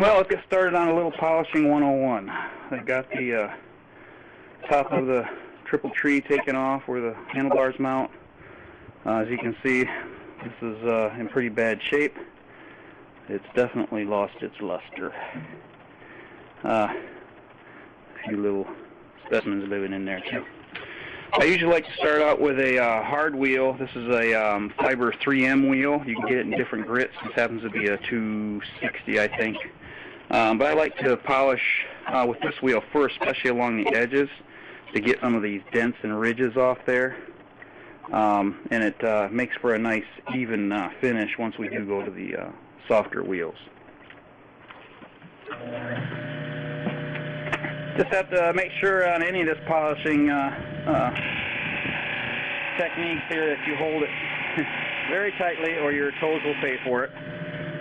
Well, let's get started on a little polishing 101. I've got the top of the triple tree taken off where the handlebars mount. As you can see, this is in pretty bad shape. It's definitely lost its luster. A few little specimens living in there too. I usually like to start out with a hard wheel. This is a fiber 3M wheel. You can get it in different grits. This happens to be a 260, I think. But I like to polish with this wheel first, especially along the edges, to get some of these dents and ridges off there. And it makes for a nice even finish once we do go to the softer wheels. Just have to make sure on any of this polishing techniques here that you hold it very tightly or your toes will pay for it.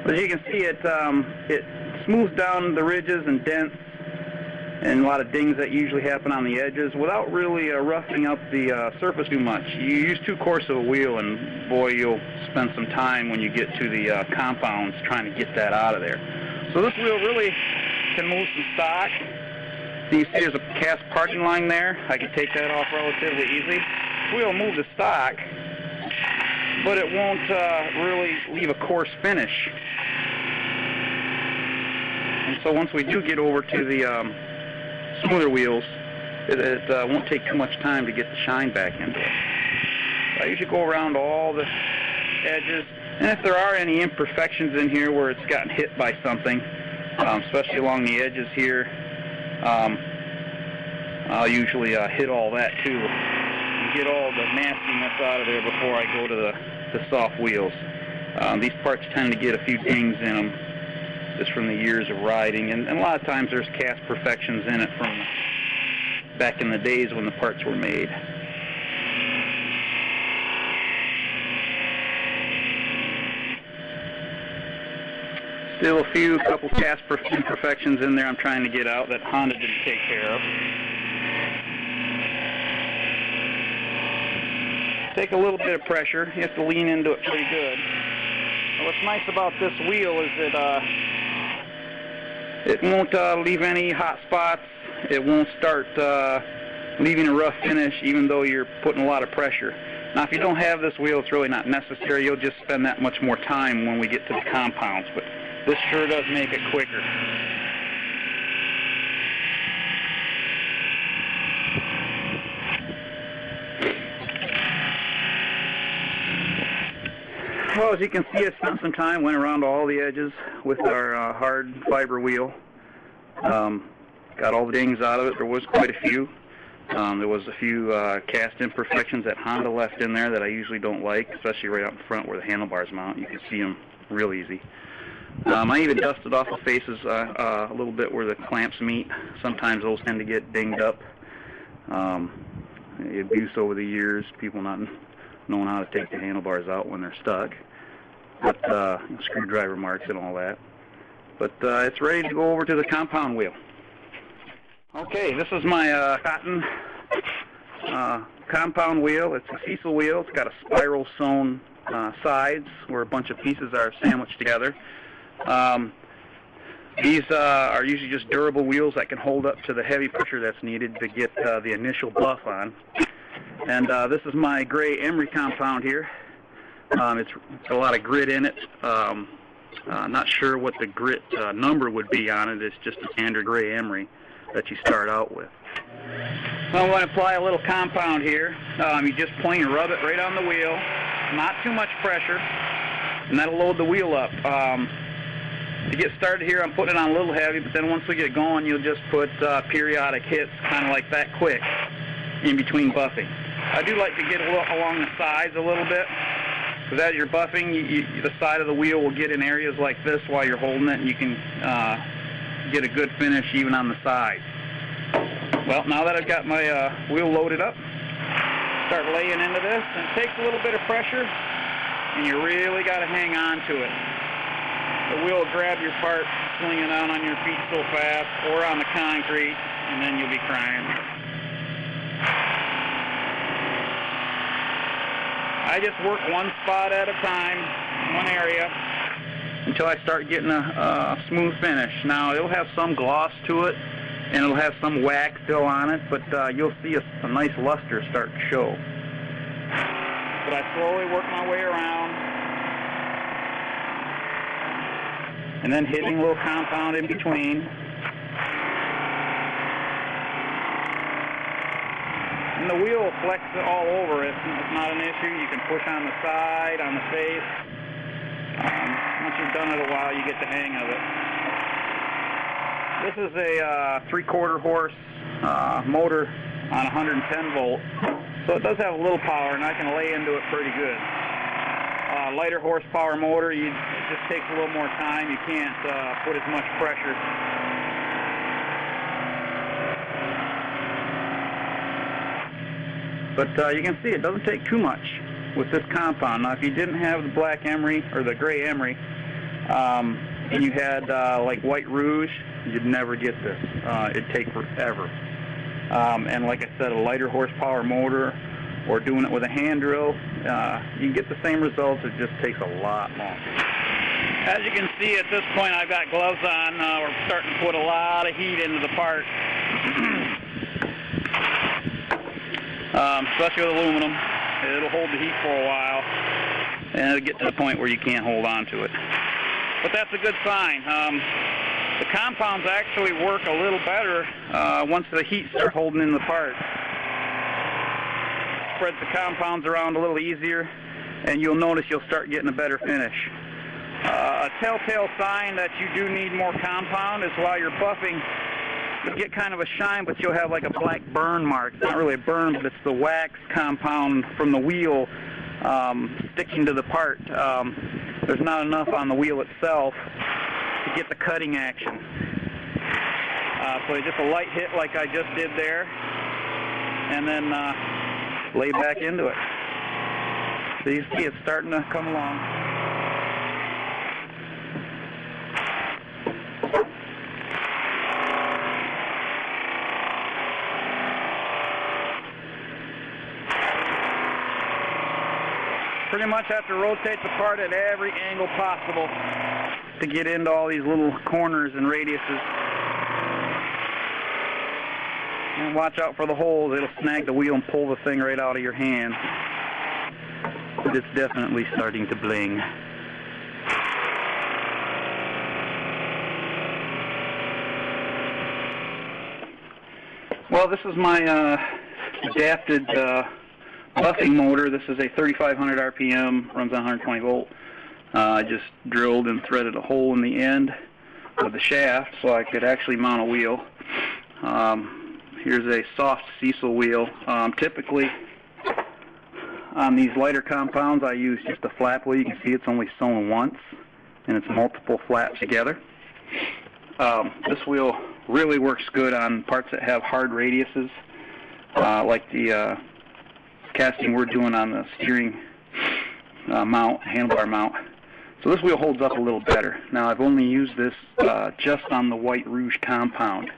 But as you can see, it smooths down the ridges and dents and a lot of dings that usually happen on the edges without really roughing up the surface too much. You use too coarse of a wheel and boy, you'll spend some time when you get to the compounds trying to get that out of there. So this wheel really can move some stock. So you see there's a cast parting line there. I can take that off relatively easy. This wheel will move the stock, but it won't really leave a coarse finish. And so once we do get over to the smoother wheels, it won't take too much time to get the shine back into it. So I usually go around all the edges, and if there are any imperfections in here where it's gotten hit by something, especially along the edges here, I'll usually hit all that too and get all the nastiness out of there before I go to the soft wheels. These parts tend to get a few dings in them just from the years of riding, and a lot of times there's cast perfections in it from back in the days when the parts were made. Still a couple cast imperfections in there I'm trying to get out that Honda didn't take care of. Take a little bit of pressure. You have to lean into it pretty good. What's nice about this wheel is that it won't leave any hot spots. It won't start leaving a rough finish even though you're putting a lot of pressure. Now if you don't have this wheel, it's really not necessary. You'll just spend that much more time when we get to the compounds. But this sure does make it quicker. Well, as you can see, I spent some time, went around all the edges with our hard fiber wheel. Got all the dings out of it. There was quite a few. There was a few cast imperfections that Honda left in there that I usually don't like, especially right out in front where the handlebars mount. You can see them real easy. I even dusted off the faces a little bit where the clamps meet. Sometimes those tend to get dinged up. The abuse over the years, people not knowing how to take the handlebars out when they're stuck. But screwdriver marks and all that. But it's ready to go over to the compound wheel. Okay, this is my cotton compound wheel. It's a Cecil wheel. It's got a spiral sewn sides where a bunch of pieces are sandwiched together. These are usually just durable wheels that can hold up to the heavy pressure that's needed to get the initial buff on. And this is my gray emery compound here. It's a lot of grit in it. Not sure what the grit number would be on it. It's just a standard gray emery that you start out with. So I'm going to apply a little compound here. You just plain rub it right on the wheel, not too much pressure, and that'll load the wheel up. To get started here, I'm putting it on a little heavy, but then once we get going, you'll just put periodic hits, kind of like that quick, in between buffing. I do like to get along the sides a little bit, because as you're buffing, the side of the wheel will get in areas like this while you're holding it, and you can get a good finish even on the sides. Well, now that I've got my wheel loaded up, start laying into this, and it takes a little bit of pressure, and you really got to hang on to it. The wheel will grab your part, swinging out on your feet so fast, or on the concrete, and then you'll be crying. I just work one spot at a time, one area, until I start getting a smooth finish. Now, it'll have some gloss to it, and it'll have some wax still on it, but you'll see a nice luster start to show. But I slowly work my way around, and then hitting a little compound in between. And the wheel will flex all over it. It's not an issue. You can push on the side, on the face. Once you've done it a while, you get the hang of it. This is a 3/4 horse motor on 110 volt. So it does have a little power, and I can lay into it pretty good. Lighter horsepower motor, it just takes a little more time. You can't put as much pressure. But you can see it doesn't take too much with this compound. Now, if you didn't have the black emery or the gray emery, and you had like white rouge, you'd never get this. It'd take forever. And like I said, a lighter horsepower motor or doing it with a hand drill, you get the same results. It just takes a lot longer. As you can see at this point, I've got gloves on. We're starting to put a lot of heat into the part. Especially with aluminum. It'll hold the heat for a while, and it'll get to the point where you can't hold on to it. But that's a good sign. The compounds actually work a little better once the heat starts holding in the part. Spreads the compounds around a little easier, and you'll notice you'll start getting a better finish. A telltale sign that you do need more compound is while you're buffing, you'll get kind of a shine, but you'll have like a black burn mark. It's not really a burn, but it's the wax compound from the wheel sticking to the part. There's not enough on the wheel itself to get the cutting action. So just a light hit like I just did there, and then lay back into it. So you see it's starting to come along. Pretty much have to rotate the part at every angle possible to get into all these little corners and radiuses. And watch out for the holes. It'll snag the wheel and pull the thing right out of your hand. But it's definitely starting to bling. Well, this is my adapted buffing motor. This is a 3500 RPM, runs on 120 volt. I just drilled and threaded a hole in the end of the shaft so I could actually mount a wheel. Here's a soft Cecil wheel. Typically on these lighter compounds I use just a flap wheel. You can see it's only sewn once and it's multiple flaps together. This wheel really works good on parts that have hard radiuses, like the casting we're doing on the steering mount, handlebar mount. So this wheel holds up a little better. Now I've only used this just on the white rouge compound.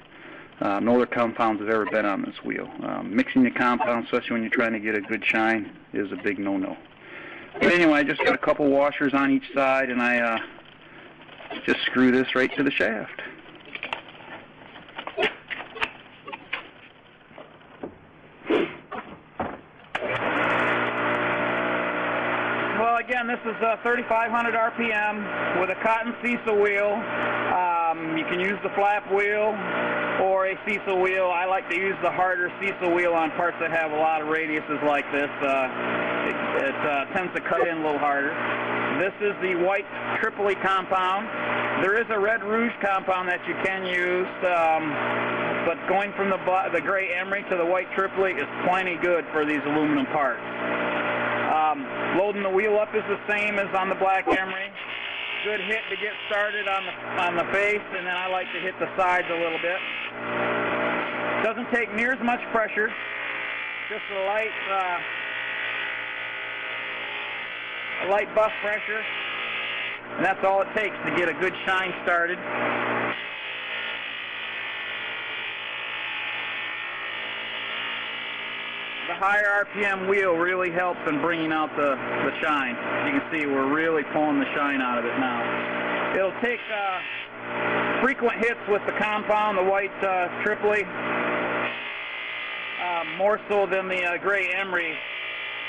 No other compounds have ever been on this wheel. Mixing the compounds, especially when you're trying to get a good shine, is a big no-no. But anyway, I just got a couple washers on each side, and I just screw this right to the shaft. Well, again, this is 3,500 RPM with a cotton Cecil wheel. You can use the flap wheel or a Cecil wheel. I like to use the harder Cecil wheel on parts that have a lot of radiuses like this. It tends to cut in a little harder. This is the white Tripoli compound. There is a red rouge compound that you can use, but going from the gray emery to the white Tripoli is plenty good for these aluminum parts. Loading the wheel up is the same as on the black emery. Good hit to get started on the face, and then I like to hit the sides a little bit. Doesn't take near as much pressure, just a light buff pressure, and that's all it takes to get a good shine started. The higher RPM wheel really helps in bringing out the shine. You can see we're really pulling the shine out of it now. It'll take frequent hits with the compound, the white triply, more so than the gray emery,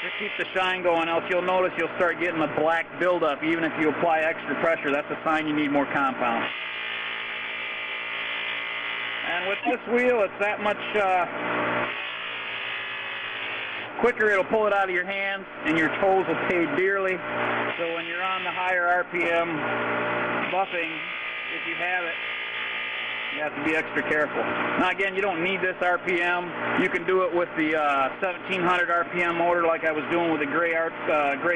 to keep the shine going, else you'll notice you'll start getting a black buildup even if you apply extra pressure. That's a sign you need more compound. And with this wheel, it's that much quicker it'll pull it out of your hands, and your toes will pay dearly. So when you're on the higher RPM buffing, if you have it, you have to be extra careful. Now again, you don't need this RPM. You can do it with the 1700 RPM motor like I was doing with the gray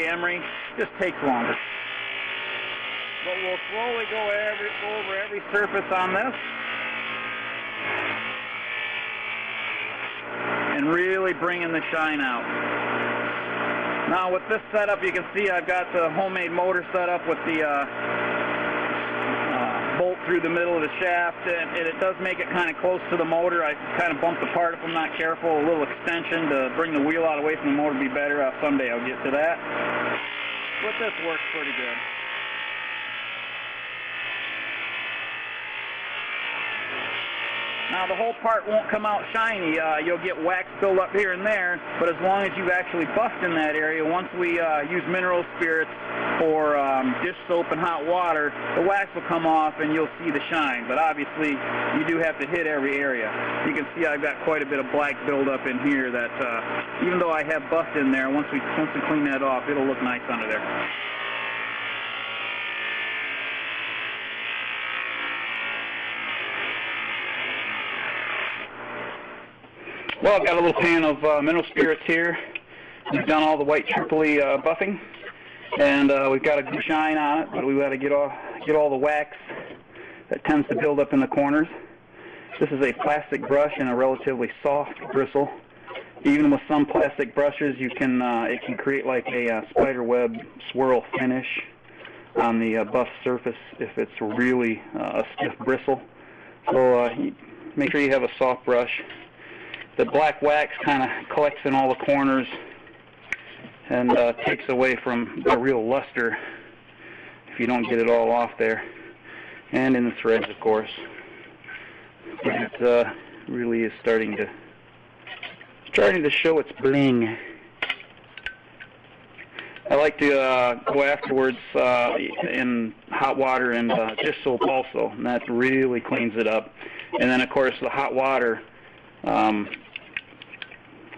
emery. Just takes longer. But we'll slowly go over every surface on this and really bringing the shine out. Now with this setup, you can see I've got the homemade motor set up with the bolt through the middle of the shaft, and it does make it kind of close to the motor. I kind of bump the part if I'm not careful, a little extension to bring the wheel out away from the motor to be better. Someday I'll get to that. But this works pretty good. Now the whole part won't come out shiny. You'll get wax build up here and there, but as long as you've actually buffed in that area, once we use mineral spirits or dish soap and hot water, the wax will come off and you'll see the shine. But obviously you do have to hit every area. You can see I've got quite a bit of black build up in here that even though I have buffed in there, once we clean that off, it'll look nice under there. Well, I've got a little pan of mineral spirits here. We've done all the white triply buffing, and we've got a good shine on it, but we've got to get all the wax that tends to build up in the corners. This is a plastic brush and a relatively soft bristle. Even with some plastic brushes, you can it can create like a spider web swirl finish on the buff surface if it's really a stiff bristle. So make sure you have a soft brush. The black wax kind of collects in all the corners and takes away from the real luster if you don't get it all off there, and in the threads, of course. It really is starting to show its bling. I like to go afterwards in hot water and dish soap also, and that really cleans it up. And then, of course, the hot water,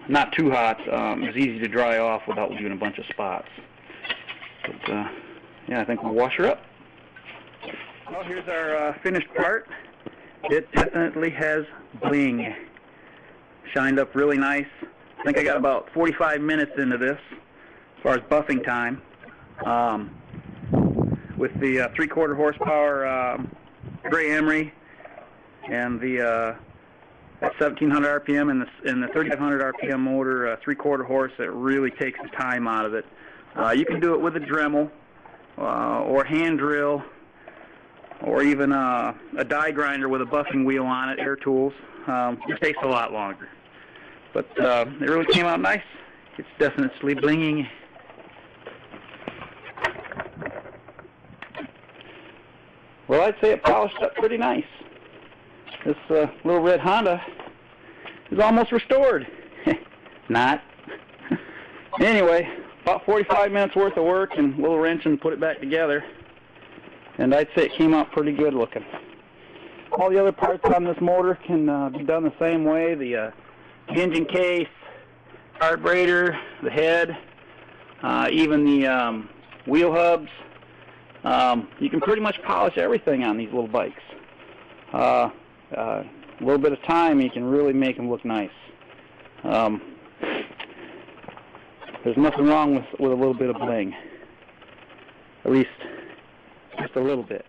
not too hot, is easy to dry off without leaving a bunch of spots. But, yeah, I think we'll wash her up. Well, here's our finished part. It definitely has bling. Shined up really nice. I think I got about 45 minutes into this as far as buffing time. With the 3/4 horsepower gray emery and the at 1700 RPM and the 3500 RPM motor, 3/4 horse, it really takes the time out of it. You can do it with a Dremel or hand drill, or even a die grinder with a buffing wheel on it, air tools. It takes a lot longer. But it really came out nice. It's definitely blinging. Well, I'd say it polished up pretty nice. This little red Honda is almost restored. Not. Anyway, about 45 minutes worth of work and a little wrench and put it back together. And I'd say it came out pretty good looking. All the other parts on this motor can be done the same way. The engine case, carburetor, the head, even the wheel hubs. You can pretty much polish everything on these little bikes. A little bit of time, you can really make them look nice. There's nothing wrong with a little bit of bling. At least just a little bit.